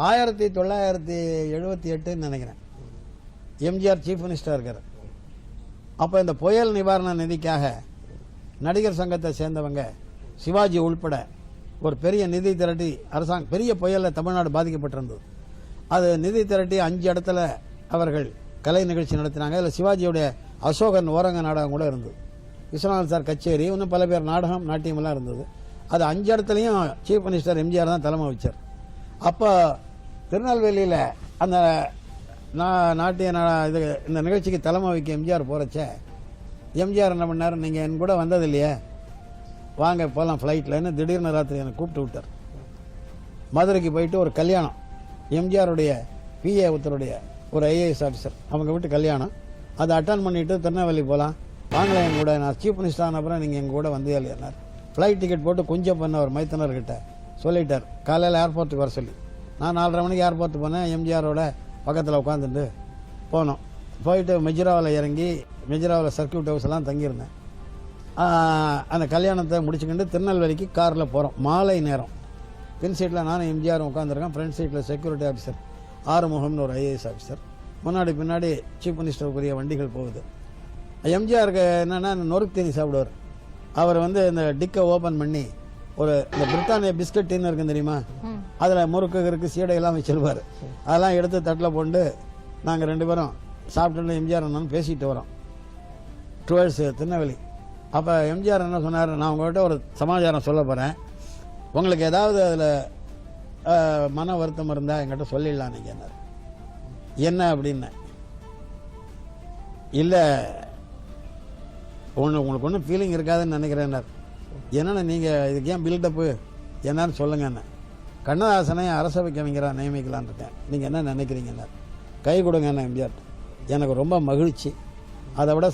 1978 நினைக்கிறேன். MGR chief minister இருக்கார். அப்போ இந்த புயல் நிவாரண நிதிக்காக நடிகர் சங்கத்தை சேர்ந்தவங்க சிவாஜி உள்பட ஒரு பெரிய நிதி திரட்டி அரசாங்கம் பெரிய புயலில் தமிழ்நாடு பாதிக்கப்பட்டிருந்தது. அது நிதி திரட்டி 5 இடத்துல அவர்கள் கலை நிகழ்ச்சி நடத்தினாங்க. அதில் சிவாஜியுடைய அசோகன் ஓரங்க நாடகம் கூட இருந்தது. விஸ்வநாதன் சார் கச்சேரி, இன்னும் பல பேர் நாடகம் நாட்டியமெல்லாம் இருந்தது. அது 5 இடத்துலையும் சீஃப் மினிஸ்டர் எம்ஜிஆர் தான் தலைமை வச்சார். அப்போ திருநெல்வேலியில் அந்த நாட்டிய இந்த நிகழ்ச்சிக்கு தலைமை வைக்க எம்ஜிஆர் போகிறச்ச எம்ஜிஆர் என்ன பண்ணார், நீங்கள் என் கூட வந்தது இல்லையே, வாங்க போகலாம் ஃப்ளைட்டில்னு திடீர்னு ராத்திரி என்னை கூப்பிட்டு விட்டார். மதுரைக்கு போயிட்டு ஒரு கல்யாணம், எம்ஜிஆருடைய பிஏ ஒருத்தருடைய ஒரு ஐஏஎஸ் ஆஃபீஸர், அவங்க வீட்டு கல்யாணம். அதை அட்டன் பண்ணிவிட்டு திருநெல்வேலி போகலாம், வாங்கலாம் என் கூட, நான் சீஃப் மினிஸ்டர் ஆன அப்புறம் நீங்கள் எங்கள் கூட வந்தே இல்லையார். ஃப்ளைட் டிக்கெட் போட்டு கொஞ்சம் பண்ண ஒரு மைத்தனர்கிட்ட சொல்லிட்டார், காலையில் ஏர்போர்ட்டுக்கு வர சொல்லி. நான் 4:30 மணிக்கு ஏர்போர்ட் போனேன். எம்ஜிஆரோட பக்கத்தில் உட்காந்துட்டு போனோம். போயிட்டு மெஜிராவில் இறங்கி மெஜிராவில் சர்க்கியூட் ஹவுஸ் எல்லாம் தங்கியிருந்தேன். அந்த கல்யாணத்தை முடிச்சுக்கிட்டு திருநெல்வேலிக்கு காரில் போகிறோம். மாலை நேரம். பின் சீட்டில் நானும் எம்ஜிஆரும் உட்காந்துருக்கேன். ஃப்ரண்ட் சீட்டில் செக்யூரிட்டி ஆஃபீஸர் ஆறுமுகம்னு ஒரு ஐஏஎஸ் ஆஃபீஸர். முன்னாடி பின்னாடி சீஃப் மினிஸ்டருக்குரிய வண்டிகள் போகுது. எம்ஜிஆருக்கு என்னென்னா நொறுக்கு தீனி சாப்பிடுவார். அவர் இந்த டிக்கை ஓப்பன் பண்ணி ஒரு இந்த பிரிட்டானியா பிஸ்கட் டீன்னு இருக்கு தெரியுமா, அதில் முறுக்கு இருக்கு சீடையெல்லாம் வச்சிருப்பார். அதெல்லாம் எடுத்து தட்டில் போட்டு நாங்கள் 2 பேரும் சாப்பிட்டு எம்ஜிஆர் என்னன்னு பேசிட்டு வரோம் டுவர்ட்ஸ் திருநெல்வேலி. அப்போ எம்ஜிஆர் என்ன சொன்னார், நான் உங்கள்கிட்ட ஒரு சமாச்சாரம் சொல்ல போகிறேன், உங்களுக்கு ஏதாவது அதில் மன வருத்தம் இருந்தால் என்கிட்ட சொல்லிடலாம் நீங்கள் என்ன அப்படின்னு. இல்லை உங்களுக்கு ஒன்றும் ஃபீலிங் இருக்காதுன்னு நினைக்கிறேன். என்னென்ன நீங்கள் இதுக்கு ஏன் பில்டப்பு என்னன்னு சொல்லுங்க. என்ன கண்ணதாசனை அரசவை கவிஞராக நியமிக்கலான்னு இருக்கேன், நீங்கள் என்ன நினைக்கிறீங்க, கை கொடுங்க என்ன எம்ஜிஆர். எனக்கு ரொம்ப மகிழ்ச்சி, அதை விட